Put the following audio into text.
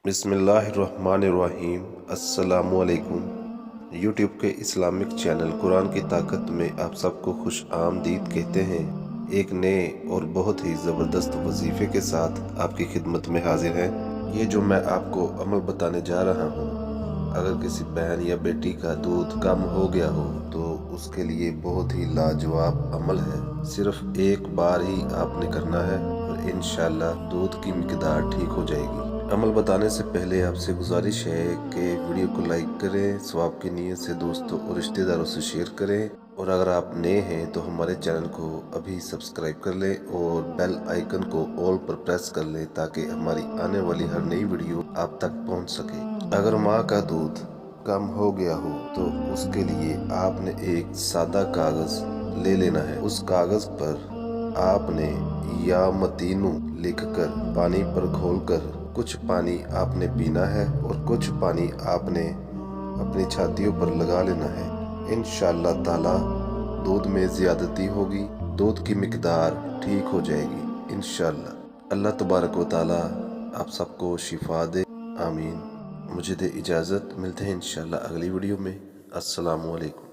بسم اللہ الرحمن الرحیم۔ السلام علیکم۔ یوٹیوب کے اسلامک چینل قرآن کی طاقت میں آپ سب کو خوش آمدید کہتے ہیں۔ ایک نئے اور بہت ہی زبردست وظیفے کے ساتھ آپ کی خدمت میں حاضر ہیں۔ یہ جو میں آپ کو عمل بتانے جا رہا ہوں، اگر کسی بہن یا بیٹی کا دودھ کم ہو گیا ہو تو اس کے لیے بہت ہی لاجواب عمل ہے۔ صرف ایک بار ہی آپ نے کرنا ہے اور انشاءاللہ دودھ کی مقدار ٹھیک ہو جائے گی۔ عمل بتانے سے پہلے آپ سے گزارش ہے کہ ویڈیو کو لائک کریں، ثواب کی نیت سے دوستوں اور رشتہ داروں سے شیئر کریں، اور اگر آپ نئے ہیں تو ہمارے چینل کو ابھی سبسکرائب کر لیں اور بیل آئیکن کو آل پر پریس کر لیں تاکہ ہماری آنے والی ہر نئی ویڈیو آپ تک پہنچ سکے۔ اگر ماں کا دودھ کم ہو گیا ہو تو اس کے لیے آپ نے ایک سادہ کاغذ لے لینا ہے۔ اس کاغذ پر آپ نے یا متینو لکھ کر پانی پر گھول کر کچھ پانی آپ نے پینا ہے اور کچھ پانی آپ نے اپنی چھاتیوں پر لگا لینا ہے۔ انشاءاللہ تعالی دودھ میں زیادتی ہوگی، دودھ کی مقدار ٹھیک ہو جائے گی انشاءاللہ۔ اللہ تبارک و تعالی آپ سب کو شفا دے، آمین۔ مجھے دے اجازت، ملتے ہیں انشاءاللہ اگلی ویڈیو میں۔ السلام علیکم۔